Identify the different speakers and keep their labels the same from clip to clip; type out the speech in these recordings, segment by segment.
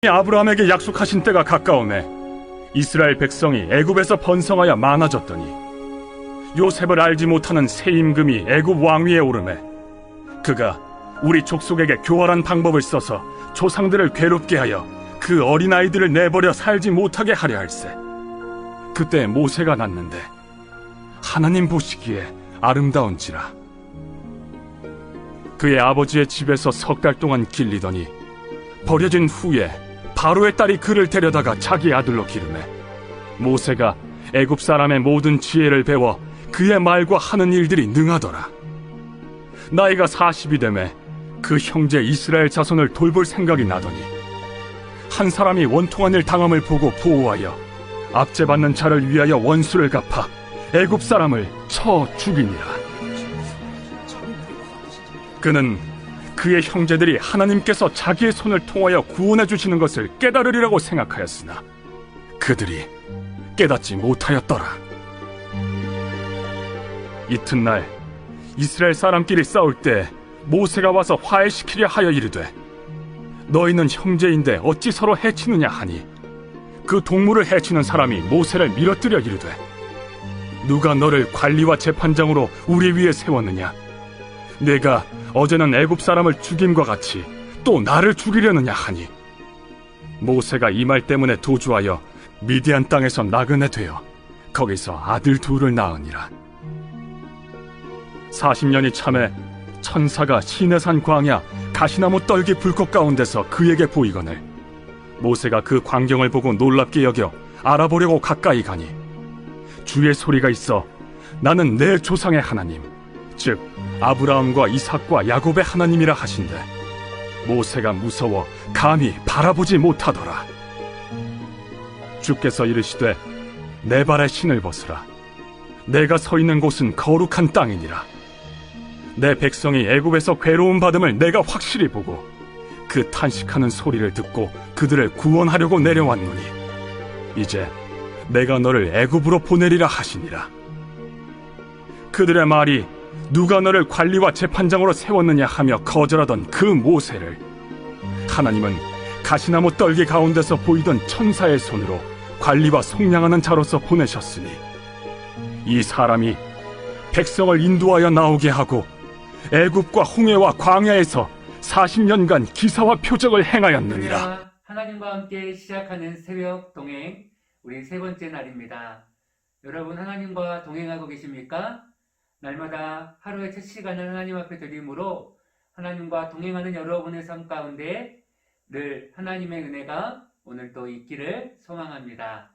Speaker 1: 아브라함에게 약속하신 때가 가까우매 이스라엘 백성이 애굽에서 번성하여 많아졌더니 요셉을 알지 못하는 새 임금이 애굽 왕위에 오르매 그가 우리 족속에게 교활한 방법을 써서 조상들을 괴롭게 하여 그 어린아이들을 내버려 살지 못하게 하려 할세. 그때 모세가 났는데 하나님 보시기에 아름다운지라. 그의 아버지의 집에서 석 달 동안 길리더니 버려진 후에 바로의 딸이 그를 데려다가 자기 아들로 기르매 모세가 애굽 사람의 모든 지혜를 배워 그의 말과 하는 일들이 능하더라. 나이가 40이 되매 그 형제 이스라엘 자손을 돌볼 생각이 나더니 한 사람이 원통한 일 당함을 보고 보호하여 압제받는 자를 위하여 원수를 갚아 애굽 사람을 쳐 죽이니라. 그는 그의 형제들이 하나님께서 자기의 손을 통하여 구원해 주시는 것을 깨달으리라고 생각하였으나 그들이 깨닫지 못하였더라. 이튿날 이스라엘 사람끼리 싸울 때 모세가 와서 화해시키려 하여 이르되 너희는 형제인데 어찌 서로 해치느냐 하니 그 동물을 해치는 사람이 모세를 밀어뜨려 이르되 누가 너를 관리와 재판장으로 우리 위에 세웠느냐? 내가 어제는 애굽 사람을 죽임과 같이 또 나를 죽이려느냐 하니 모세가 이 말 때문에 도주하여 미디안 땅에서 나그네 되어 거기서 아들 둘을 낳으니라. 40년이 참에 천사가 시내산 광야 가시나무 떨기 불꽃 가운데서 그에게 보이거늘 모세가 그 광경을 보고 놀랍게 여겨 알아보려고 가까이 가니 주의 소리가 있어 나는 내 조상의 하나님 즉 아브라함과 이삭과 야곱의 하나님이라 하신대 모세가 무서워 감히 바라보지 못하더라. 주께서 이르시되 내 발에 신을 벗으라. 내가 서 있는 곳은 거룩한 땅이니라. 내 백성이 애굽에서 괴로움 받음을 내가 확실히 보고 그 탄식하는 소리를 듣고 그들을 구원하려고 내려왔노니 이제 내가 너를 애굽으로 보내리라 하시니라. 그들의 말이 누가 너를 관리와 재판장으로 세웠느냐 하며 거절하던 그 모세를 하나님은 가시나무 떨기 가운데서 보이던 천사의 손으로 관리와 속량하는 자로서 보내셨으니 이 사람이 백성을 인도하여 나오게 하고 애굽과 홍해와 광야에서 40년간 기사와 표적을 행하였느니라.
Speaker 2: 하나님과 함께 시작하는 새벽 동행, 우리 세 번째 날입니다. 여러분 하나님과 동행하고 계십니까? 날마다 하루의 첫 시간을 하나님 앞에 드림으로 하나님과 동행하는 여러분의 삶 가운데 늘 하나님의 은혜가 오늘도 있기를 소망합니다.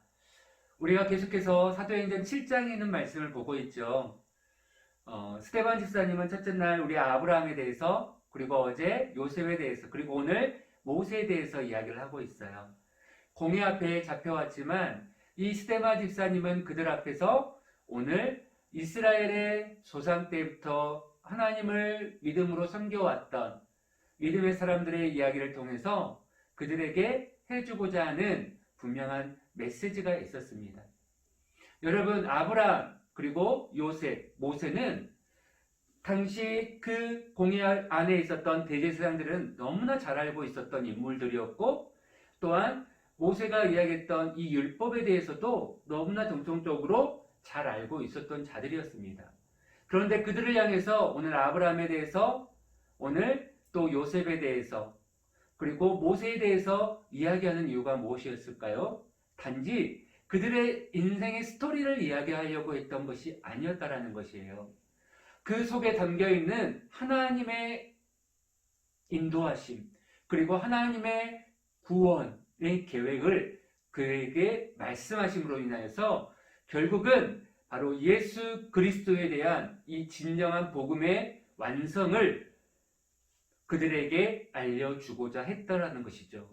Speaker 2: 우리가 계속해서 사도행전 7장에 있는 말씀을 보고 있죠. 스데반 집사님은 첫째 날 우리 아브라함에 대해서, 그리고 어제 요셉에 대해서, 그리고 오늘 모세에 대해서 이야기를 하고 있어요. 공회 앞에 잡혀왔지만 이 스데반 집사님은 그들 앞에서 오늘 이스라엘의 조상 때부터 하나님을 믿음으로 섬겨왔던 믿음의 사람들의 이야기를 통해서 그들에게 해주고자 하는 분명한 메시지가 있었습니다. 여러분, 아브라함 그리고 요셉, 모세는 당시 그 공회 안에 있었던 대제사장들은 너무나 잘 알고 있었던 인물들이었고 또한 모세가 이야기했던 이 율법에 대해서도 너무나 정통적으로 잘 알고 있었던 자들이었습니다. 그런데 그들을 향해서 오늘 아브라함에 대해서, 오늘 또 요셉에 대해서, 그리고 모세에 대해서 이야기하는 이유가 무엇이었을까요? 단지 그들의 인생의 스토리를 이야기하려고 했던 것이 아니었다라는 것이에요. 그 속에 담겨있는 하나님의 인도하심, 그리고 하나님의 구원의 계획을 그에게 말씀하심으로 인하여서 결국은 바로 예수 그리스도에 대한 이 진정한 복음의 완성을 그들에게 알려주고자 했다라는 것이죠.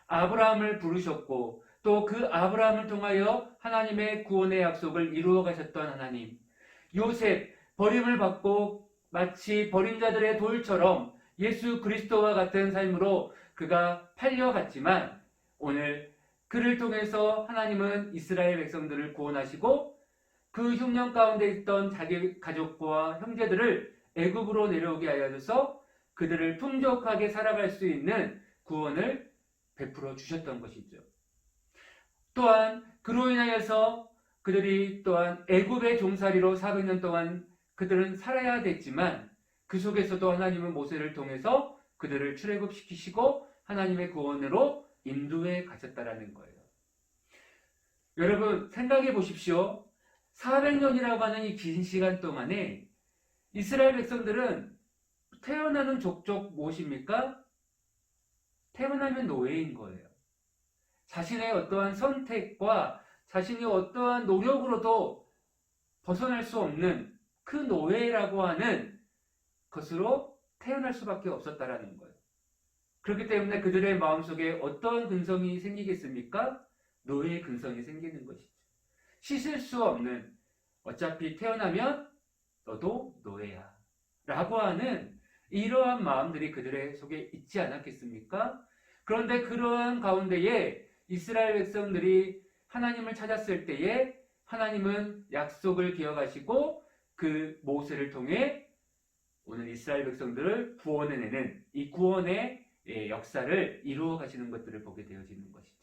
Speaker 2: 아브라함을 부르셨고 또 그 아브라함을 통하여 하나님의 구원의 약속을 이루어 가셨던 하나님, 요셉 버림을 받고 마치 버린 자들의 돌처럼 예수 그리스도와 같은 삶으로 그가 팔려갔지만 오늘 그를 통해서 하나님은 이스라엘 백성들을 구원하시고 그 흉년 가운데 있던 자기 가족과 형제들을 애굽으로 내려오게 하여서 그들을 풍족하게 살아갈 수 있는 구원을 베풀어 주셨던 것이죠. 또한 그로 인하여서 그들이 또한 애굽의 종살이로 400년 동안 그들은 살아야 됐지만 그 속에서도 하나님은 모세를 통해서 그들을 출애굽시키시고 하나님의 구원으로 인도해 가셨다라는 거예요. 여러분 생각해 보십시오. 400년이라고 하는 이 긴 시간 동안에 이스라엘 백성들은 태어나는 족족 무엇입니까? 태어나면 노예인 거예요. 자신의 어떠한 선택과 자신이 어떠한 노력으로도 벗어날 수 없는 그 노예라고 하는 것으로 태어날 수밖에 없었다라는 거예요. 그렇기 때문에 그들의 마음속에 어떠한 근성이 생기겠습니까? 노예의 근성이 생기는 것이죠. 씻을 수 없는, 어차피 태어나면 너도 노예야 라고 하는 이러한 마음들이 그들의 속에 있지 않았겠습니까? 그런데 그러한 가운데에 이스라엘 백성들이 하나님을 찾았을 때에 하나님은 약속을 기억하시고 그 모세를 통해 오늘 이스라엘 백성들을 구원해내는 이 구원의 역사를 이루어 가시는 것들을 보게 되어지는 것이죠.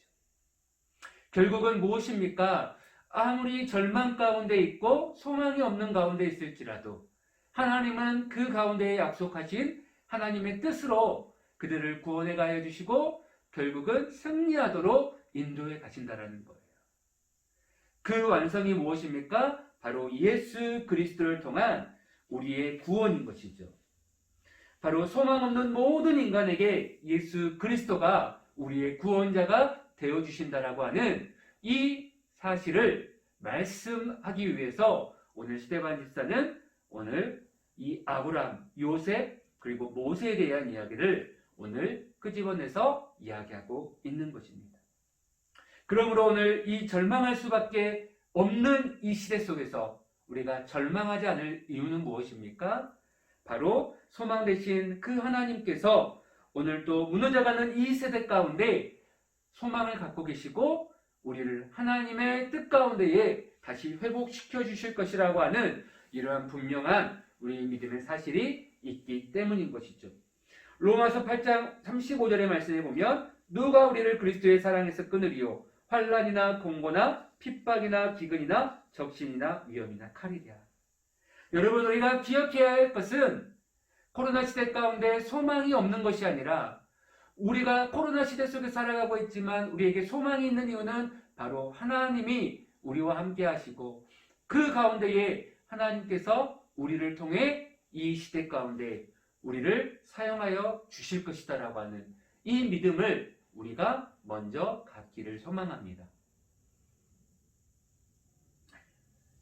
Speaker 2: 결국은 무엇입니까? 아무리 절망 가운데 있고 소망이 없는 가운데 있을지라도 하나님은 그 가운데에 약속하신 하나님의 뜻으로 그들을 구원해 가여 주시고 결국은 승리하도록 인도해 가신다라는 거예요. 그 완성이 무엇입니까? 바로 예수 그리스도를 통한 우리의 구원인 것이죠. 바로 소망 없는 모든 인간에게 예수 그리스도가 우리의 구원자가 되어주신다라고 하는 이 사실을 말씀하기 위해서 오늘 스데반 집사는 오늘 이 아브람, 요셉 그리고 모세에 대한 이야기를 오늘 끄집어내서 이야기하고 있는 것입니다. 그러므로 오늘 이 절망할 수밖에 없는 이 시대 속에서 우리가 절망하지 않을 이유는 무엇입니까? 바로 소망 되신 그 하나님께서 오늘도 무너져가는 이 세대 가운데 소망을 갖고 계시고 우리를 하나님의 뜻 가운데에 다시 회복시켜 주실 것이라고 하는 이러한 분명한 우리 믿음의 사실이 있기 때문인 것이죠. 로마서 8장 35절의 말씀에 보면 누가 우리를 그리스도의 사랑에서 끊으리요 환난이나 공고나 핍박이나 기근이나 적신이나 위험이나 칼이랴. 여러분 우리가 기억해야 할 것은 코로나 시대 가운데 소망이 없는 것이 아니라 우리가 코로나 시대 속에 살아가고 있지만 우리에게 소망이 있는 이유는 바로 하나님이 우리와 함께 하시고 그 가운데에 하나님께서 우리를 통해 이 시대 가운데 우리를 사용하여 주실 것이다라고 하는 이 믿음을 우리가 먼저 갖기를 소망합니다.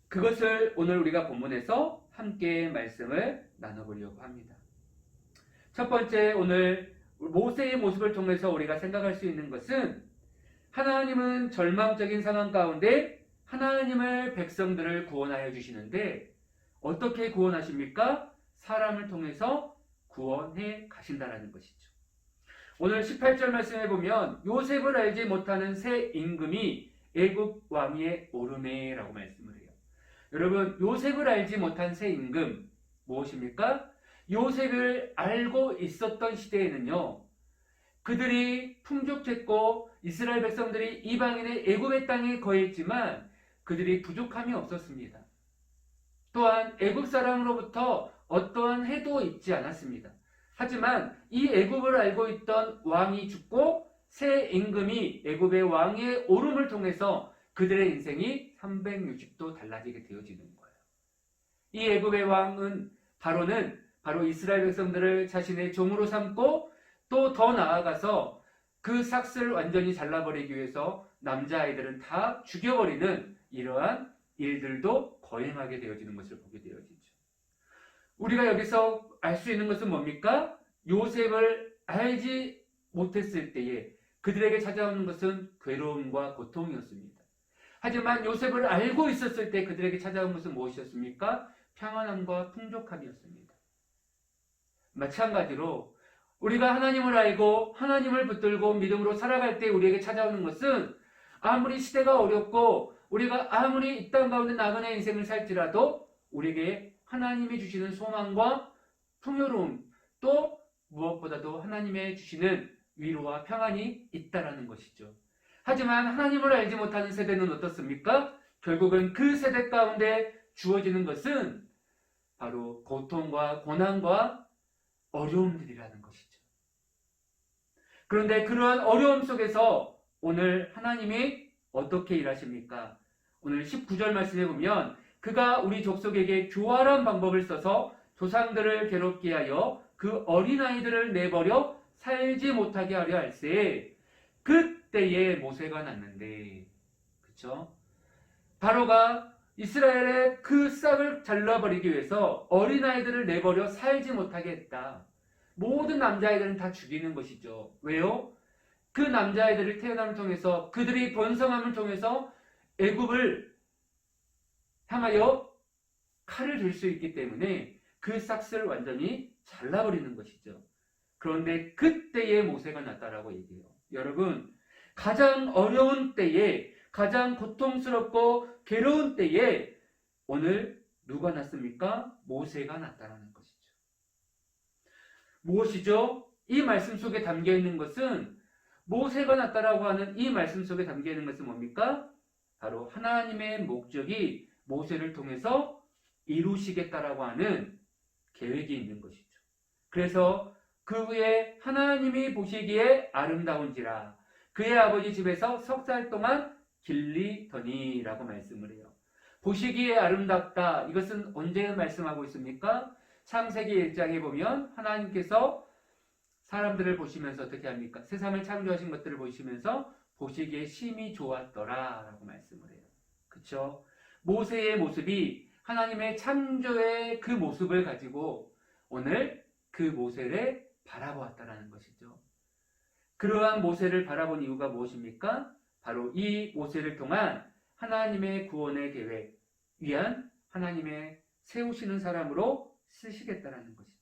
Speaker 2: 그것을 오늘 우리가 본문에서 함께 말씀을 나눠보려고 합니다. 첫 번째 오늘 모세의 모습을 통해서 우리가 생각할 수 있는 것은 하나님은 절망적인 상황 가운데 하나님을 백성들을 구원하여 주시는데 어떻게 구원하십니까? 사람을 통해서 구원해 가신다라는 것이죠. 오늘 18절 말씀에 보면 요셉을 알지 못하는 새 임금이 애굽 왕위에 오르매라고 말씀을 해요. 여러분 요셉을 알지 못한 새 임금 무엇입니까? 요셉을 알고 있었던 시대에는요 그들이 풍족했고 이스라엘 백성들이 이방인의 애굽의 땅에 거했지만 그들이 부족함이 없었습니다. 또한 애굽 사람으로부터 어떠한 해도 있지 않았습니다. 하지만 이 애굽을 알고 있던 왕이 죽고 새 임금이 애굽의 왕의 오름을 통해서 그들의 인생이 360도 달라지게 되어지는 거예요. 이 애굽의 왕은 바로 이스라엘 백성들을 자신의 종으로 삼고 또 더 나아가서 그 삭스를 완전히 잘라버리기 위해서 남자아이들은 다 죽여버리는 이러한 일들도 거행하게 되어지는 것을 보게 되어지죠. 우리가 여기서 알 수 있는 것은 뭡니까? 요셉을 알지 못했을 때에 그들에게 찾아오는 것은 괴로움과 고통이었습니다. 하지만 요셉을 알고 있었을 때 그들에게 찾아온 것은 무엇이었습니까? 평안함과 풍족함이었습니다. 마찬가지로 우리가 하나님을 알고 하나님을 붙들고 믿음으로 살아갈 때 우리에게 찾아오는 것은 아무리 시대가 어렵고 우리가 아무리 이 땅 가운데 나그네 인생을 살지라도 우리에게 하나님이 주시는 소망과 풍요로움 또 무엇보다도 하나님의 주시는 위로와 평안이 있다라는 것이죠. 하지만 하나님을 알지 못하는 세대는 어떻습니까? 결국은 그 세대 가운데 주어지는 것은 바로 고통과 고난과 어려움들이라는 것이죠. 그런데 그러한 어려움 속에서 오늘 하나님이 어떻게 일하십니까? 오늘 19절 말씀에 보면 그가 우리 족속에게 교활한 방법을 써서 조상들을 괴롭게 하여 그 어린아이들을 내버려 살지 못하게 하려 할세. 그때에 모세가 났는데, 그쵸? 바로가 이스라엘의 그 싹을 잘라버리기 위해서 어린아이들을 내버려 살지 못하게 했다. 모든 남자아이들은 다 죽이는 것이죠. 왜요? 그 남자아이들을 태어남을 통해서 그들이 번성함을 통해서 애굽을 향하여 칼을 들 수 있기 때문에 그 싹을 완전히 잘라버리는 것이죠. 그런데 그때에 모세가 났다라고 얘기해요. 여러분, 가장 어려운 때에, 가장 고통스럽고 괴로운 때에 오늘 누가 났습니까? 모세가 났다라는 것이죠. 무엇이죠? 이 말씀 속에 담겨 있는 것은, 모세가 났다라고 하는 이 말씀 속에 담겨 있는 것은 뭡니까? 바로 하나님의 목적이 모세를 통해서 이루시겠다라고 하는 계획이 있는 것이죠. 그래서 그 후에 하나님이 보시기에 아름다운지라 그의 아버지 집에서 석 달 동안 길리더니라고 말씀을 해요. 보시기에 아름답다. 이것은 언제 말씀하고 있습니까? 창세기 1장에 보면 하나님께서 사람들을 보시면서 어떻게 합니까? 세상을 창조하신 것들을 보시면서 보시기에 심히 좋았더라 라고 말씀을 해요. 그쵸? 모세의 모습이 하나님의 창조의 그 모습을 가지고 오늘 그 모세를 바라보았다라는 것이죠. 그러한 모세를 바라본 이유가 무엇입니까? 바로 이 모세를 통한 하나님의 구원의 계획 위한 하나님의 세우시는 사람으로 쓰시겠다라는 것이죠.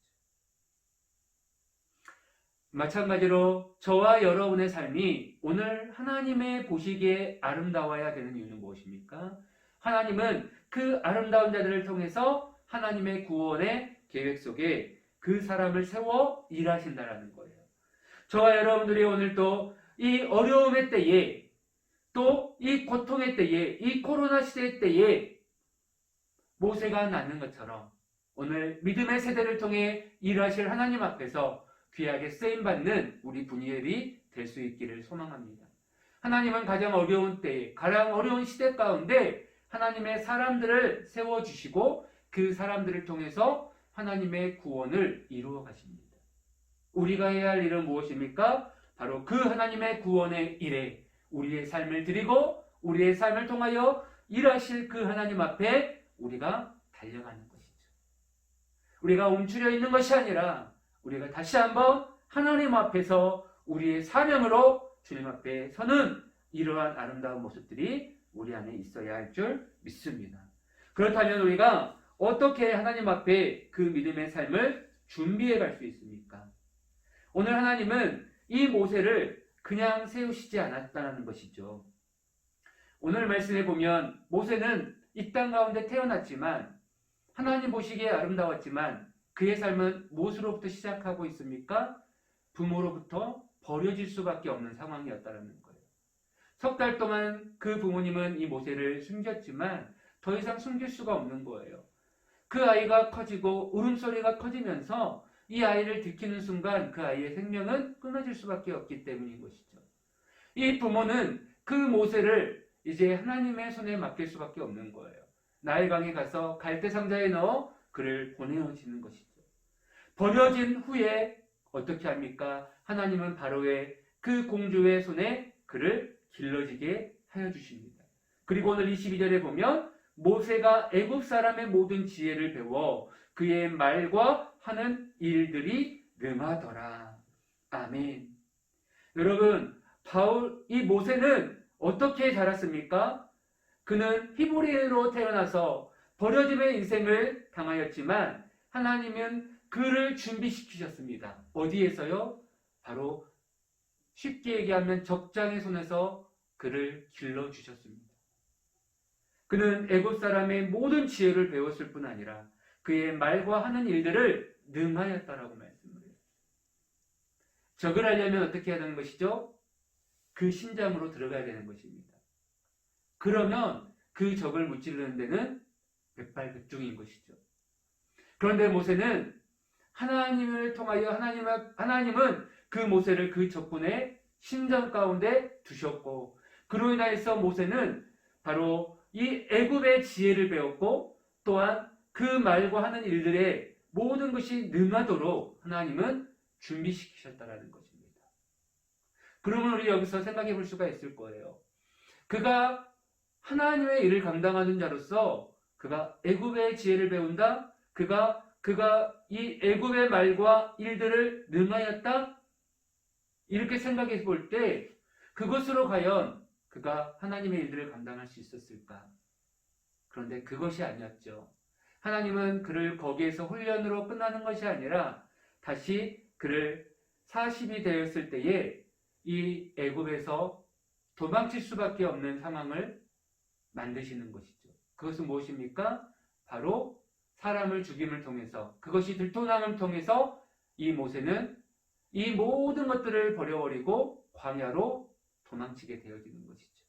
Speaker 2: 마찬가지로 저와 여러분의 삶이 오늘 하나님의 보시기에 아름다워야 되는 이유는 무엇입니까? 하나님은 그 아름다운 자들을 통해서 하나님의 구원의 계획 속에 그 사람을 세워 일하신다라는 거예요. 저와 여러분들이 오늘도 이 어려움의 때에, 또 이 고통의 때에, 이 코로나 시대의 때에 모세가 낳는 것처럼 오늘 믿음의 세대를 통해 일하실 하나님 앞에서 귀하게 쓰임받는 우리 분이엘이 될 수 있기를 소망합니다. 하나님은 가장 어려운 때에, 가장 어려운 시대 가운데 하나님의 사람들을 세워주시고 그 사람들을 통해서 하나님의 구원을 이루어 가십니다. 우리가 해야 할 일은 무엇입니까? 바로 그 하나님의 구원의 일에 우리의 삶을 드리고 우리의 삶을 통하여 일하실 그 하나님 앞에 우리가 달려가는 것이죠. 우리가 움츠려 있는 것이 아니라 우리가 다시 한번 하나님 앞에서 우리의 사명으로 주님 앞에 서는 이러한 아름다운 모습들이 우리 안에 있어야 할 줄 믿습니다. 그렇다면 우리가 어떻게 하나님 앞에 그 믿음의 삶을 준비해 갈 수 있습니까? 오늘 하나님은 이 모세를 그냥 세우시지 않았다는 것이죠. 오늘 말씀에 보면 모세는 이 땅 가운데 태어났지만 하나님 보시기에 아름다웠지만 그의 삶은 무엇으로부터 시작하고 있습니까? 부모로부터 버려질 수밖에 없는 상황이었다는 거예요. 석 달 동안 그 부모님은 이 모세를 숨겼지만 더 이상 숨길 수가 없는 거예요. 그 아이가 커지고 울음소리가 커지면서 이 아이를 들키는 순간 그 아이의 생명은 끊어질 수밖에 없기 때문인 것이죠. 이 부모는 그 모세를 이제 하나님의 손에 맡길 수밖에 없는 거예요. 나일강에 가서 갈대 상자에 넣어 그를 보내어지는 것이죠. 버려진 후에 어떻게 합니까? 하나님은 바로의 그 공주의 손에 그를 길러지게 하여 주십니다. 그리고 오늘 22절에 보면 모세가 애굽 사람의 모든 지혜를 배워 그의 말과 하는 일들이 능하더라. 아멘. 여러분, 이 모세는 어떻게 자랐습니까? 그는 히브리인으로 태어나서 버려짐의 인생을 당하였지만 하나님은 그를 준비시키셨습니다. 어디에서요? 바로 쉽게 얘기하면 적장의 손에서 그를 길러주셨습니다. 그는 애굽 사람의 모든 지혜를 배웠을 뿐 아니라 그의 말과 하는 일들을 능하였다라고 말씀을 해요. 적을 하려면 어떻게 해야 되는 것이죠? 그 신장으로 들어가야 되는 것입니다. 그러면 그 적을 무찌르는 데는 백발백중인 것이죠. 그런데 모세는 하나님을 통하여 하나님은 그 모세를 그 적군의 신장 가운데 두셨고, 그로 인하여서 모세는 바로 이 애굽의 지혜를 배웠고, 또한 그 말과 하는 일들에 모든 것이 능하도록 하나님은 준비시키셨다라는 것입니다. 그러면 우리 여기서 생각해 볼 수가 있을 거예요. 그가 하나님의 일을 감당하는 자로서 그가 애굽의 지혜를 배운다? 그가 이 애굽의 말과 일들을 능하였다? 이렇게 생각해 볼 때 그것으로 과연 그가 하나님의 일들을 감당할 수 있었을까? 그런데 그것이 아니었죠. 하나님은 그를 거기에서 훈련으로 끝나는 것이 아니라 다시 그를 40이 되었을 때에 이 애굽에서 도망칠 수밖에 없는 상황을 만드시는 것이죠. 그것은 무엇입니까? 바로 사람을 죽임을 통해서, 그것이 들통남을 통해서 이 모세는 이 모든 것들을 버려버리고 광야로 도망치게 되어지는 것이죠.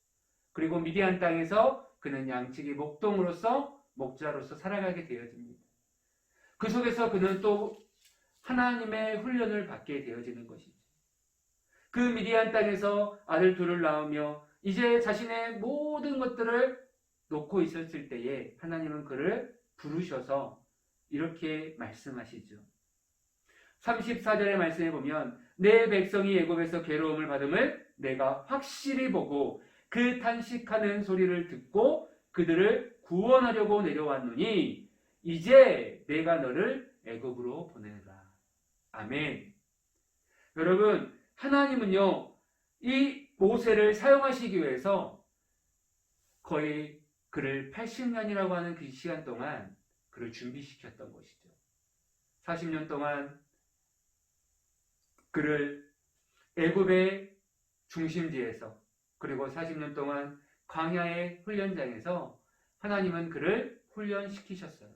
Speaker 2: 그리고 미디안 땅에서 그는 양치기 목자로서 살아가게 되어집니다. 그 속에서 그는 또 하나님의 훈련을 받게 되어지는 것이죠. 그 미디안 땅에서 아들 둘을 낳으며 이제 자신의 모든 것들을 놓고 있었을 때에 하나님은 그를 부르셔서 이렇게 말씀하시죠. 34절의 말씀에 보면 내 백성이 애굽에서 괴로움을 받음을 내가 확실히 보고 그 탄식하는 소리를 듣고 그들을 구원하려고 내려왔노니 이제 내가 너를 애굽으로 보내라. 아멘. 여러분, 하나님은요, 이 모세를 사용하시기 위해서 거의 그를 80년이라고 하는 그 시간 동안 그를 준비시켰던 것이죠. 40년 동안 그를 애굽의 중심지에서, 그리고 40년 동안 광야의 훈련장에서 하나님은 그를 훈련시키셨어요.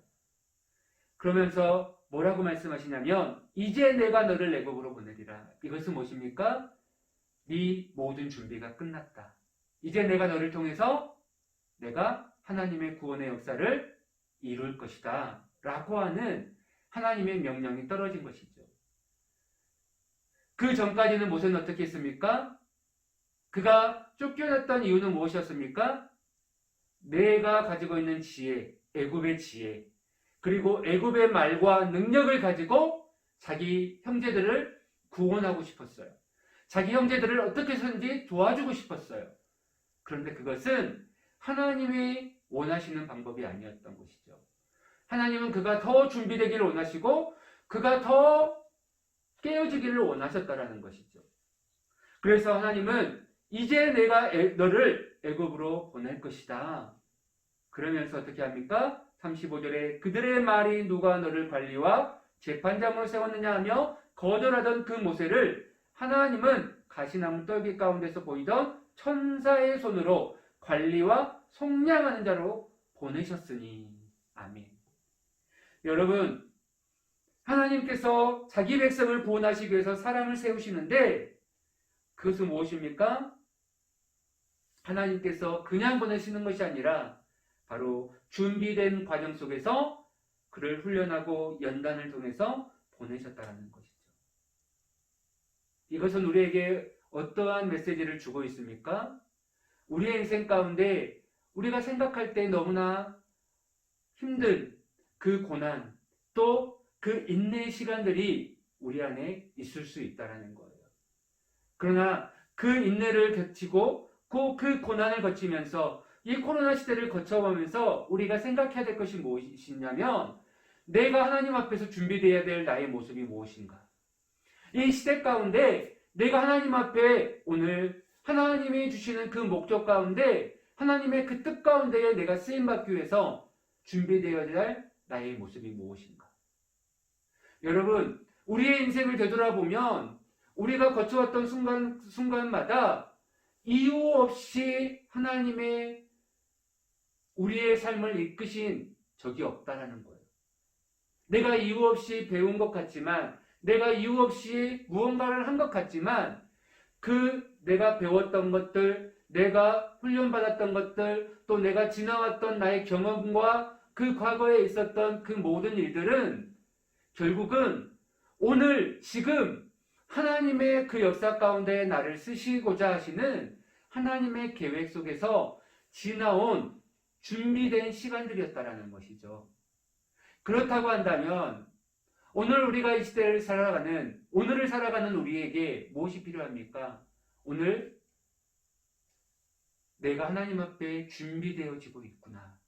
Speaker 2: 그러면서 뭐라고 말씀하시냐면 이제 내가 너를 애굽으로 보내리라. 이것은 무엇입니까? 네 모든 준비가 끝났다. 이제 내가 너를 통해서 내가 하나님의 구원의 역사를 이룰 것이다 라고 하는 하나님의 명령이 떨어진 것이죠. 그 전까지는 모세는 어떻게 했습니까? 그가 쫓겨났던 이유는 무엇이었습니까? 내가 가지고 있는 지혜, 애굽의 지혜, 그리고 애굽의 말과 능력을 가지고 자기 형제들을 구원하고 싶었어요. 자기 형제들을 어떻게 해서든지 도와주고 싶었어요. 그런데 그것은 하나님이 원하시는 방법이 아니었던 것이죠. 하나님은 그가 더 준비되기를 원하시고 그가 더 깨어지기를 원하셨다라는 것이죠. 그래서 하나님은 이제 내가 너를 애굽으로 보낼 것이다. 그러면서 어떻게 합니까? 35절에 그들의 말이 누가 너를 관리와 재판장으로 세웠느냐 하며 거절하던 그 모세를 하나님은 가시나무 떨기 가운데서 보이던 천사의 손으로 관리와 속량하는 자로 보내셨으니. 아멘. 여러분, 하나님께서 자기 백성을 구원하시기 위해서 사람을 세우시는데 그것은 무엇입니까? 하나님께서 그냥 보내시는 것이 아니라 바로 준비된 과정 속에서 그를 훈련하고 연단을 통해서 보내셨다는 것이죠. 이것은 우리에게 어떠한 메시지를 주고 있습니까? 우리의 인생 가운데 우리가 생각할 때 너무나 힘든 그 고난, 또 그 인내의 시간들이 우리 안에 있을 수 있다는 거예요. 그러나 그 인내를 거치고 그 고난을 거치면서 이 코로나 시대를 거쳐가면서 우리가 생각해야 될 것이 무엇이냐면 내가 하나님 앞에서 준비되어야 될 나의 모습이 무엇인가? 이 시대 가운데 내가 하나님 앞에 오늘 하나님이 주시는 그 목적 가운데 하나님의 그 뜻 가운데에 내가 쓰임받기 위해서 준비되어야 될 나의 모습이 무엇인가? 여러분, 우리의 인생을 되돌아보면 우리가 거쳐왔던 순간마다 이유 없이 하나님의 우리의 삶을 이끄신 적이 없다라는 거예요. 내가 이유 없이 배운 것 같지만 내가 이유 없이 무언가를 한 것 같지만 내가 배웠던 것들, 내가 훈련받았던 것들, 또 내가 지나왔던 나의 경험과 그 과거에 있었던 그 모든 일들은 결국은 오늘 지금 하나님의 그 역사 가운데 나를 쓰시고자 하시는 하나님의 계획 속에서 지나온 준비된 시간들이었다라는 것이죠. 그렇다고 한다면 오늘 우리가 이 시대를 살아가는, 오늘을 살아가는 우리에게 무엇이 필요합니까? 오늘 내가 하나님 앞에 준비되어지고 있구나.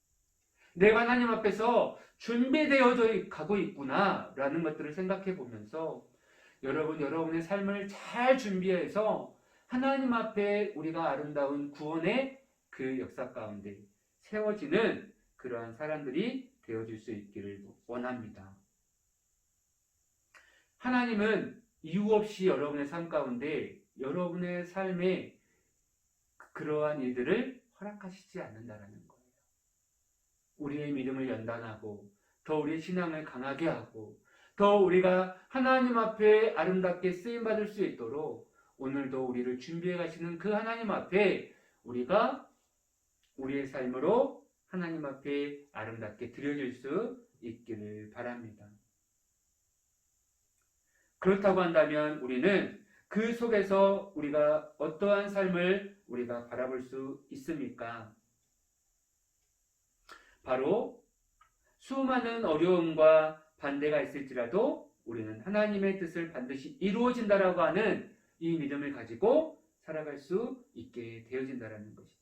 Speaker 2: 내가 하나님 앞에서 준비되어져 가고 있구나 라는 것들을 생각해 보면서 여러분의 삶을 잘 준비해서 하나님 앞에 우리가 아름다운 구원의 그 역사 가운데 세워지는 그러한 사람들이 되어질 수 있기를 원합니다. 하나님은 이유 없이 여러분의 삶 가운데 여러분의 삶에 그러한 일들을 허락하시지 않는다는 거예요. 우리의 믿음을 연단하고 더 우리의 신앙을 강하게 하고 더 우리가 하나님 앞에 아름답게 쓰임받을 수 있도록 오늘도 우리를 준비해 가시는 그 하나님 앞에 우리가 우리의 삶으로 하나님 앞에 아름답게 드려질 수 있기를 바랍니다. 그렇다고 한다면 우리는 그 속에서 우리가 어떠한 삶을 우리가 바라볼 수 있습니까? 바로 수많은 어려움과 반대가 있을지라도 우리는 하나님의 뜻을 반드시 이루어진다라고 하는 이 믿음을 가지고 살아갈 수 있게 되어진다라는 것이죠.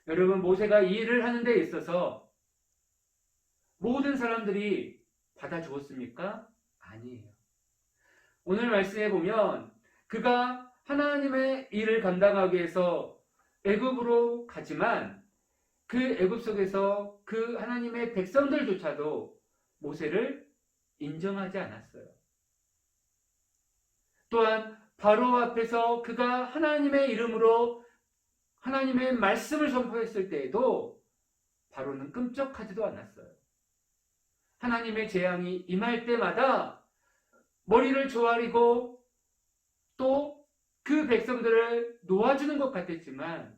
Speaker 2: 여러분, 모세가 이 일을 하는 데 있어서 모든 사람들이 받아주었습니까? 아니에요. 오늘 말씀해 보면 그가 하나님의 일을 감당하기 위해서 애굽으로 가지만 그 애굽 속에서 그 하나님의 백성들조차도 모세를 인정하지 않았어요. 또한 바로 앞에서 그가 하나님의 이름으로 하나님의 말씀을 선포했을 때에도 바로는 끔찍하지도 않았어요. 하나님의 재앙이 임할 때마다 머리를 조아리고 또 그 백성들을 놓아주는 것 같았지만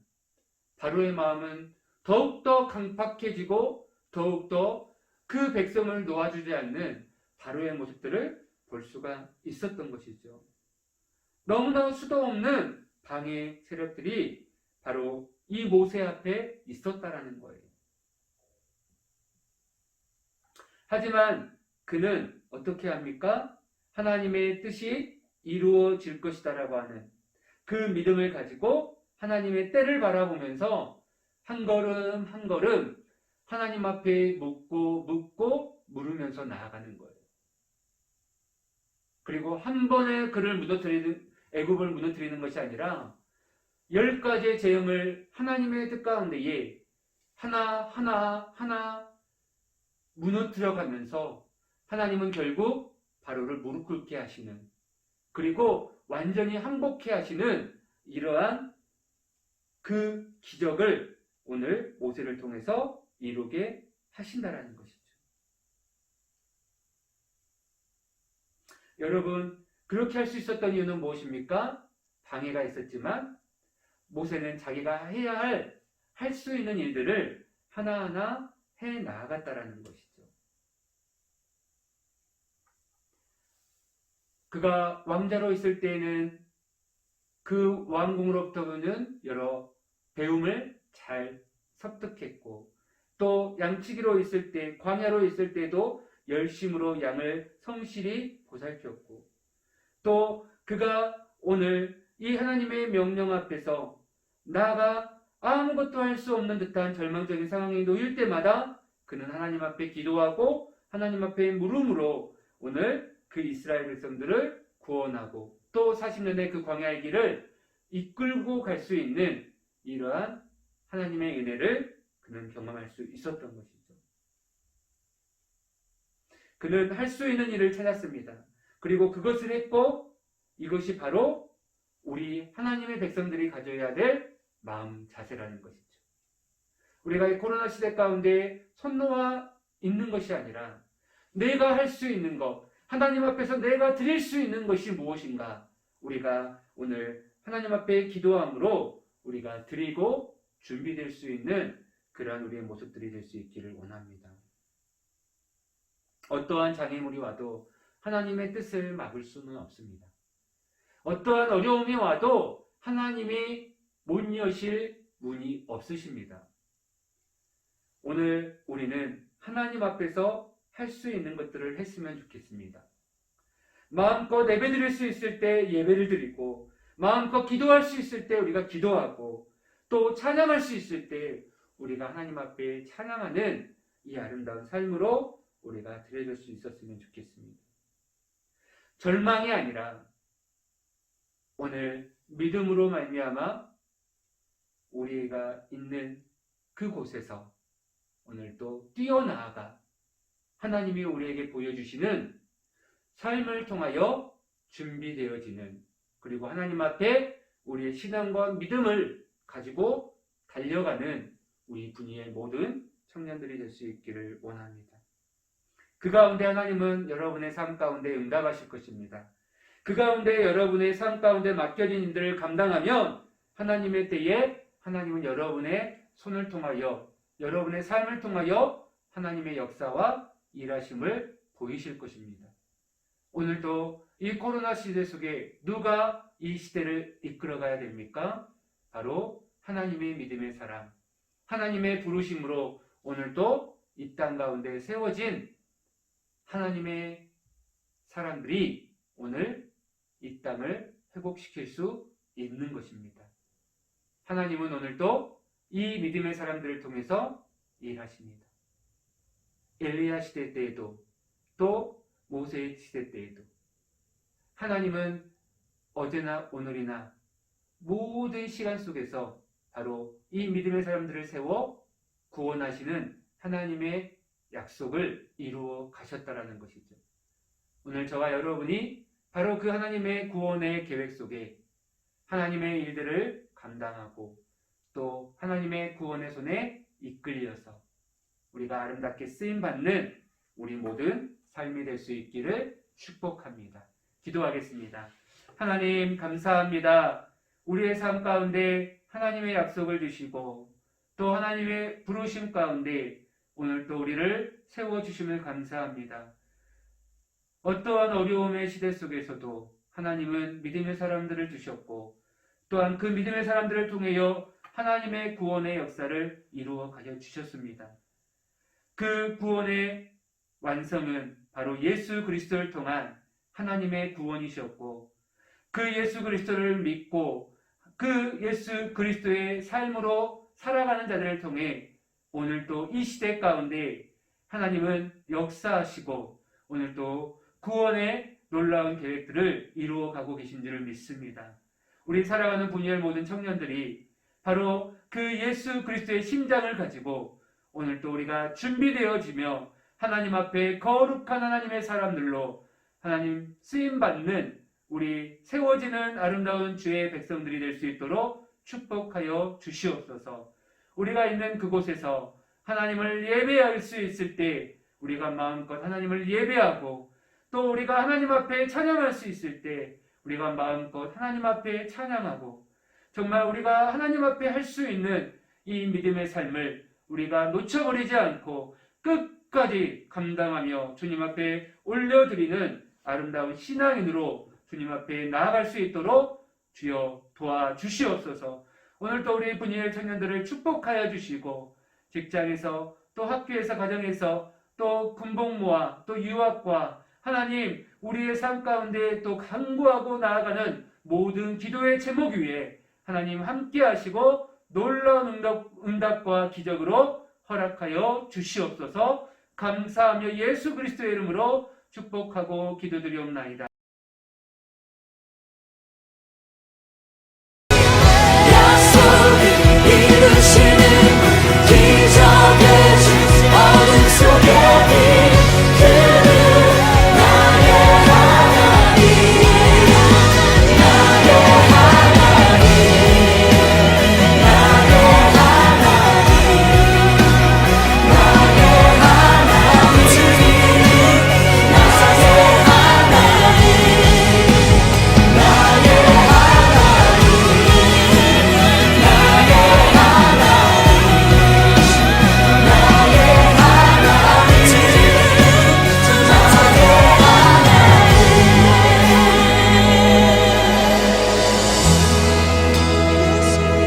Speaker 2: 바로의 마음은 더욱더 강팍해지고 더욱더 그 백성을 놓아주지 않는 바로의 모습들을 볼 수가 있었던 것이죠. 너무나 수도 없는 방해 세력들이 바로 이 모세 앞에 있었다라는 거예요. 하지만 그는 어떻게 합니까? 하나님의 뜻이 이루어질 것이다라고 하는 그 믿음을 가지고 하나님의 때를 바라보면서 한 걸음 한 걸음 하나님 앞에 묻고 물으면서 나아가는 거예요. 그리고 한 번에 그를 애굽을 무너뜨리는 것이 아니라 10가지의 재앙을 하나님의 뜻 가운데에 하나 무너뜨려가면서 하나님은 결국 바로를 무릎 꿇게 하시는, 그리고 완전히 항복케 하시는 이러한 그 기적을 오늘 모세를 통해서 이루게 하신다라는 것이죠. 여러분, 그렇게 할 수 있었던 이유는 무엇입니까? 방해가 있었지만 모세는 자기가 해야 할 수 있는 일들을 하나하나 해 나아갔다라는 것이죠. 그가 왕자로 있을 때에는 그 왕궁으로부터는 여러 배움을 잘 습득했고 또 양치기로 있을 때, 광야로 있을 때도 열심으로 양을 성실히 보살폈고 또 그가 오늘 이 하나님의 명령 앞에서 나아가 아무것도 할 수 없는 듯한 절망적인 상황에 놓일 때마다 그는 하나님 앞에 기도하고 하나님 앞에 물음으로 오늘 그 이스라엘 백성들을 구원하고 또 40년의 그 광야의 길을 이끌고 갈 수 있는 이러한 하나님의 은혜를 그는 경험할 수 있었던 것이죠. 그는 할 수 있는 일을 찾았습니다. 그리고 그것을 했고 이것이 바로 우리 하나님의 백성들이 가져야 될 마음 자세라는 것이죠. 우리가 이 코로나 시대 가운데 손 놓아 있는 것이 아니라 내가 할 수 있는 것, 하나님 앞에서 내가 드릴 수 있는 것이 무엇인가? 우리가 오늘 하나님 앞에 기도함으로 우리가 드리고 준비될 수 있는 그러한 우리의 모습들이 될 수 있기를 원합니다. 어떠한 장애물이 와도 하나님의 뜻을 막을 수는 없습니다. 어떠한 어려움이 와도 하나님이 못 여실 문이 없으십니다. 오늘 우리는 하나님 앞에서 할 수 있는 것들을 했으면 좋겠습니다. 마음껏 예배드릴 수 있을 때 예배를 드리고, 마음껏 기도할 수 있을 때 우리가 기도하고, 또 찬양할 수 있을 때 우리가 하나님 앞에 찬양하는 이 아름다운 삶으로 우리가 드려질 수 있었으면 좋겠습니다. 절망이 아니라 오늘 믿음으로 말미암아 우리가 있는 그곳에서 오늘 또 뛰어나아가 하나님이 우리에게 보여주시는 삶을 통하여 준비되어지는, 그리고 하나님 앞에 우리의 신앙과 믿음을 가지고 달려가는 우리 분위의 모든 청년들이 될 수 있기를 원합니다. 그 가운데 하나님은 여러분의 삶 가운데 응답하실 것입니다. 그 가운데 여러분의 삶 가운데 맡겨진 일들을 감당하면 하나님의 때에 하나님은 여러분의 손을 통하여, 여러분의 삶을 통하여 하나님의 역사와 일하심을 보이실 것입니다. 오늘도 이 코로나 시대 속에 누가 이 시대를 이끌어가야 됩니까? 바로 하나님의 믿음의 사람, 하나님의 부르심으로 오늘도 이 땅 가운데 세워진 하나님의 사람들이 오늘 이 땅을 회복시킬 수 있는 것입니다. 하나님은 오늘도 이 믿음의 사람들을 통해서 일하십니다. 엘리야 시대 때에도, 또 모세 시대 때에도 하나님은 어제나 오늘이나 모든 시간 속에서 바로 이 믿음의 사람들을 세워 구원하시는 하나님의 약속을 이루어 가셨다라는 것이죠. 오늘 저와 여러분이 바로 그 하나님의 구원의 계획 속에 하나님의 일들을 감당하고 또 하나님의 구원의 손에 이끌려서 우리가 아름답게 쓰임받는 우리 모든 삶이 될 수 있기를 축복합니다. 기도하겠습니다. 하나님 감사합니다. 우리의 삶 가운데 하나님의 약속을 주시고 또 하나님의 부르심 가운데 오늘 또 우리를 세워주심을 감사합니다. 어떠한 어려움의 시대 속에서도 하나님은 믿음의 사람들을 주셨고 또한 그 믿음의 사람들을 통하여 하나님의 구원의 역사를 이루어 가려 주셨습니다. 그 구원의 완성은 바로 예수 그리스도를 통한 하나님의 구원이셨고 그 예수 그리스도를 믿고 그 예수 그리스도의 삶으로 살아가는 자들을 통해 오늘도 이 시대 가운데 하나님은 역사하시고 오늘도 구원의 놀라운 계획들을 이루어 가고 계신 줄을 믿습니다. 우리 살아가는 분야의 모든 청년들이 바로 그 예수 그리스도의 심장을 가지고 오늘도 우리가 준비되어지며 하나님 앞에 거룩한 하나님의 사람들로 하나님 쓰임받는 우리 세워지는 아름다운 주의 백성들이 될 수 있도록 축복하여 주시옵소서. 우리가 있는 그곳에서 하나님을 예배할 수 있을 때 우리가 마음껏 하나님을 예배하고 또 우리가 하나님 앞에 찬양할 수 있을 때 우리가 마음껏 하나님 앞에 찬양하고 정말 우리가 하나님 앞에 할 수 있는 이 믿음의 삶을 우리가 놓쳐버리지 않고 끝까지 감당하며 주님 앞에 올려드리는 아름다운 신앙인으로 주님 앞에 나아갈 수 있도록 주여 도와주시옵소서. 오늘도 우리 분이엘 청년들을 축복하여 주시고 직장에서 또 학교에서 가정에서 또 군복무와 또 유학과 하나님 우리의 삶 가운데 또 간구하고 나아가는 모든 기도의 제목 위에 하나님 함께 하시고 놀라운 응답과 기적으로 허락하여 주시옵소서. 감사하며 예수 그리스도의 이름으로 축복하고 기도드리옵나이다.